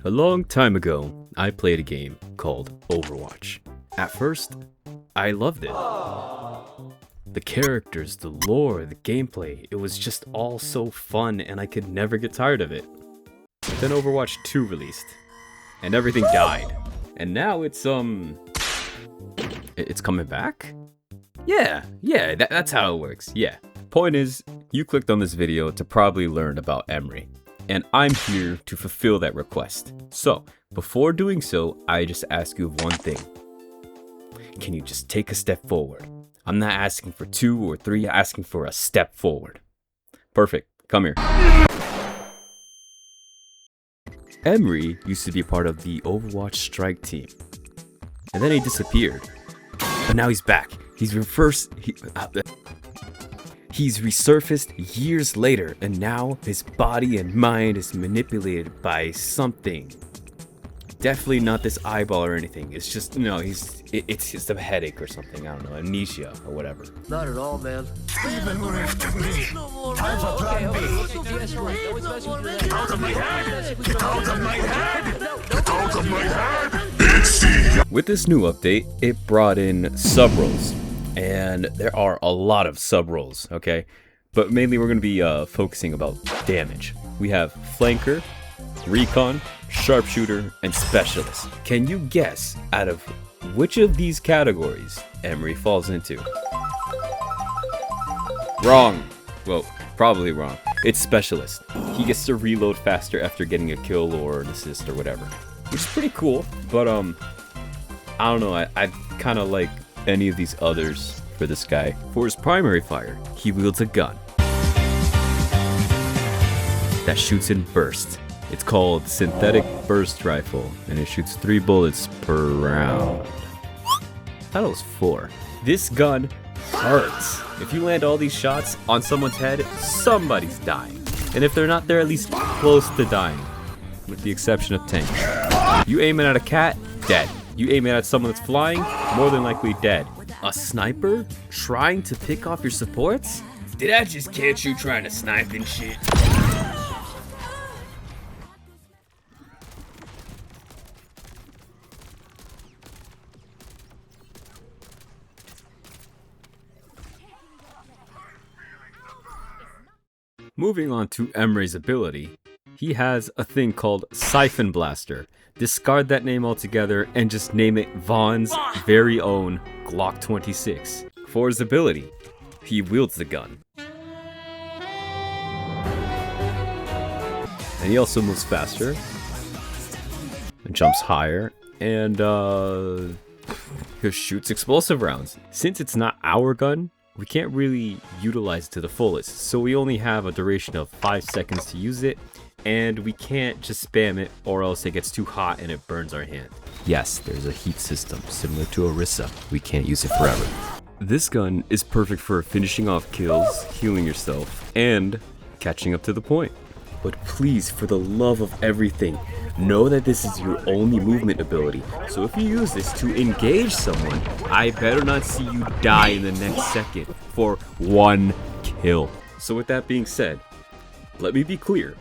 A long time ago, I played a game called Overwatch. At first, I loved it. The characters, the lore, the gameplay, it was just all so fun and I could never get tired of it. Then Overwatch 2 released, and everything died. And now it's coming back? Yeah, that's how it works, yeah. Point is, you clicked on this video to probably learn about Emre, and I'm here to fulfill that request. So, before doing so, I just ask you one thing. Can you just take a step forward? I'm not asking for 2 or 3, I'm asking for a step forward. Perfect, come here. Emre used to be part of the Overwatch strike team, and then he disappeared. But now he's back. He's resurfaced years later, and now his body and mind is manipulated by something. Definitely not this eyeball or anything. It's just, no, it's just a headache or something. I don't know, amnesia or whatever. Not at all, man. Even lift me. Time for plan B. Get out of my head! Get out of my head! Get out of my head! It's the... With this new update, it brought in sub-roles. And there are a lot of sub-roles, okay? But mainly we're going to be focusing about damage. We have flanker, recon, sharpshooter, and specialist. Can you guess out of which of these categories Emre falls into? Wrong. Well, probably wrong. It's specialist. He gets to reload faster after getting a kill or an assist or whatever, which is pretty cool. But I don't know. I kind of like any of these others for this guy. For his primary fire, he wields a gun that shoots in bursts. It's called synthetic burst rifle, and it shoots 3 bullets per round. I thought it was 4. This gun hurts. If you land all these shots on someone's head, somebody's dying. And if they're not, they're at least close to dying, with the exception of tanks. You aim it at a cat, dead. You aim it at someone that's flying, more than likely dead. A sniper trying to pick off your supports? Did I just catch you trying to snipe and shit? Moving on to Emre's ability, he has a thing called Siphon Blaster. Discard that name altogether and just name it Vaughn's very own Glock 26. For his ability, he wields the gun. And he also moves faster, and jumps higher, and he shoots explosive rounds. Since it's not our gun, we can't really utilize it to the fullest, so we only have a duration of 5 seconds to use it, and we can't just spam it or else it gets too hot and it burns our hand. Yes, there's a heat system similar to Orisa. We can't use it forever. This gun is perfect for finishing off kills, healing yourself, and catching up to the point. But please, for the love of everything, know that this is your only movement ability. So if you use this to engage someone, I better not see you die in the next second for 1 kill. So with that being said, let me be clear.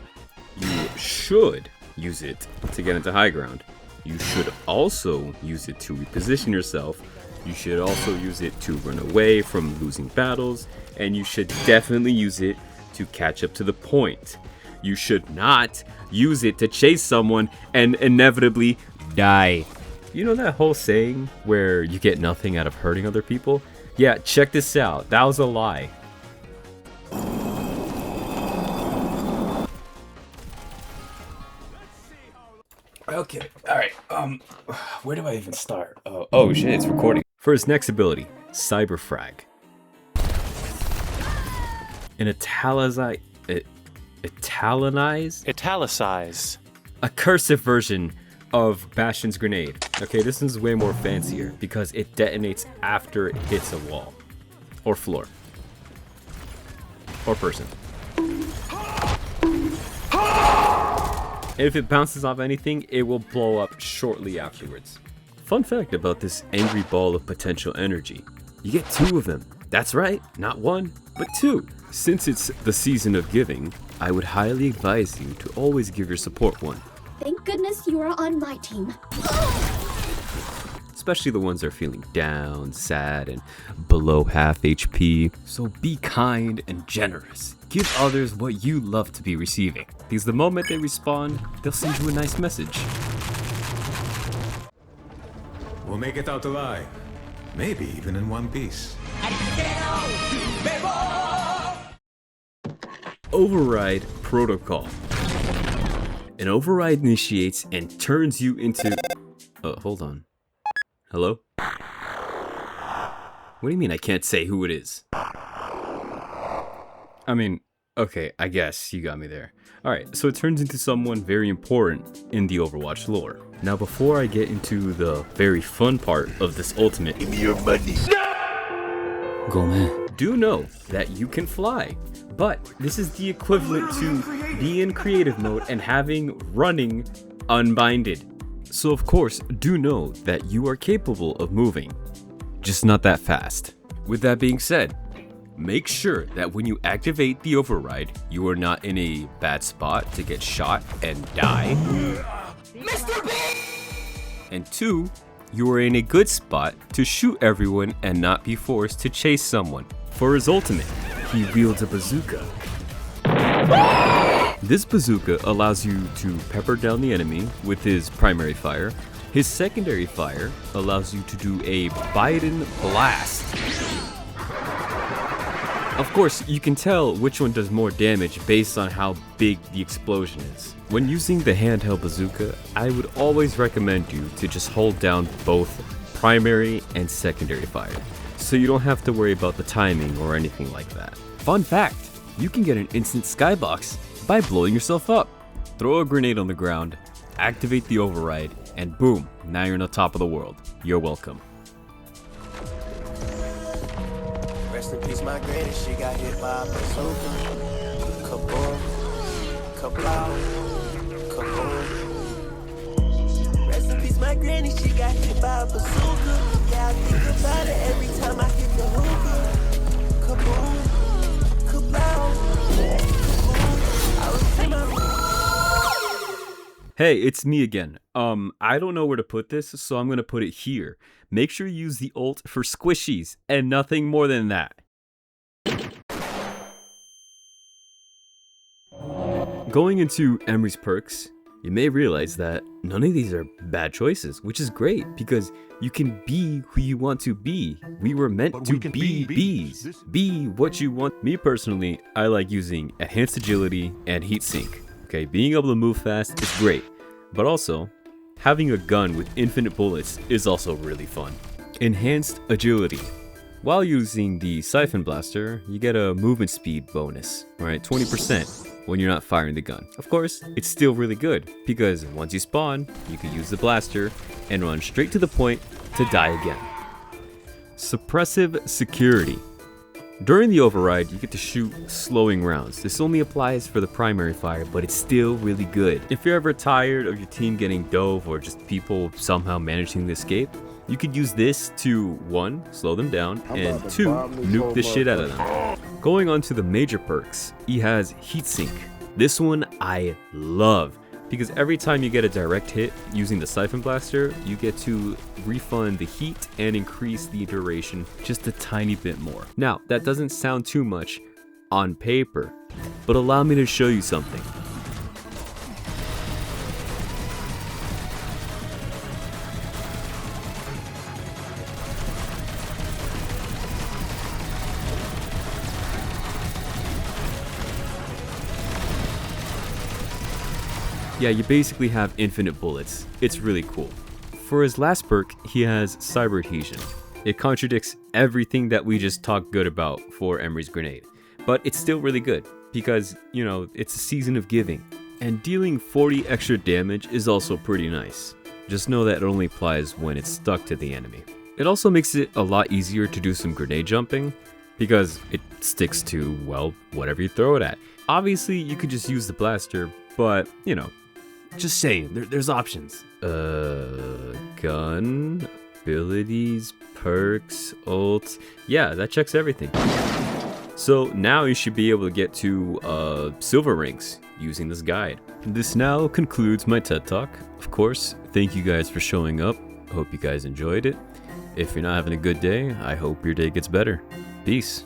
You should use it to get into high ground. You should also use it to reposition yourself. You should also use it to run away from losing battles. And you should definitely use it to catch up to the point. You should not use it to chase someone and inevitably die. You know that whole saying where you get nothing out of hurting other people? Yeah, check this out. That was a lie. Okay, alright, where do I even start? Oh shit, it's recording. For his next ability, Cyber Frag. An Italicize. a cursive version of Bastion's grenade. Okay, this one's way more fancier because it detonates after it hits a wall or floor or person. And if it bounces off anything, it will blow up shortly afterwards. Fun fact about this angry ball of potential energy. You get 2 of them. That's right, not 1, but 2. Since it's the season of giving, I would highly advise you to always give your support one. Thank goodness you are on my team. Especially the ones that are feeling down, sad, and below half HP. So be kind and generous. Give others what you love to be receiving, because the moment they respond, they'll send you a nice message. We'll make it out alive. Maybe even in one piece. Override Protocol. An override initiates and turns you into... hold on. Hello? What do you mean I can't say who it is? I mean, okay, I guess you got me there. Alright, so it turns into someone very important in the Overwatch lore. Now before I get into the very fun part of this ultimate, Give me your money. go man, do know that you can fly. But this is the equivalent to be in creative mode and having running unbinded. So of course, do know that you are capable of moving, just not that fast. With that being said, make sure that when you activate the override, you are not in a bad spot to get shot and die. Mr. B! And 2, you are in a good spot to shoot everyone and not be forced to chase someone. For his ultimate, he wields a bazooka. This bazooka allows you to pepper down the enemy with his primary fire. His secondary fire allows you to do a Biden blast. Of course, you can tell which one does more damage based on how big the explosion is. When using the handheld bazooka, I would always recommend you to just hold down both primary and secondary fire, so you don't have to worry about the timing or anything like that. Fun fact, you can get an instant skybox by blowing yourself up. Throw a grenade on the ground, activate the override, and boom, now you're on the top of the world. You're welcome. Rest in peace, my granny. She got hit by a bazooka. Kaboom, kablow, kaboom. Rest in peace, my granny. She got hit by a bazooka. Yeah, I think about it every time I hit the hookah. Kaboom, kablow, kaboom. I was in my... Hey, it's me again. I don't know where to put this, so I'm gonna put it here. Make sure you use the ult for squishies, and nothing more than that. Going into Emre's perks, you may realize that none of these are bad choices, which is great, because you can be who you want to be. We were meant to be bees. Be what you want. Me personally, I like using enhanced agility and heat sink. Okay, being able to move fast is great, but also, having a gun with infinite bullets is also really fun. Enhanced agility. While using the Siphon blaster, you get a movement speed bonus, right? 20% when you're not firing the gun. Of course, it's still really good, because once you spawn, you can use the blaster and run straight to the point to die again. Suppressive security. During the override, you get to shoot slowing rounds. This only applies for the primary fire, but it's still really good. If you're ever tired of your team getting dove or just people somehow managing to escape, you could use this to 1, slow them down, and 2, nuke the shit out of them. Going on to the major perks, he has Heatsink. This one I love, because every time you get a direct hit using the Siphon Blaster, you get to refund the heat and increase the duration just a tiny bit more. Now, that doesn't sound too much on paper, but allow me to show you something. Yeah, you basically have infinite bullets. It's really cool. For his last perk, he has Cyber Adhesion. It contradicts everything that we just talked good about for Emre's grenade. But it's still really good, because, you know, it's a season of giving. And dealing 40 extra damage is also pretty nice. Just know that it only applies when it's stuck to the enemy. It also makes it a lot easier to do some grenade jumping, because it sticks to, well, whatever you throw it at. Obviously, you could just use the blaster, but, you know, just saying, there's options. Gun, abilities, perks, ult. Yeah, that checks everything. So now you should be able to get to silver ranks using this guide. This now concludes my TED Talk. Of course, thank you guys for showing up. Hope you guys enjoyed it. If you're not having a good day, I hope your day gets better. Peace.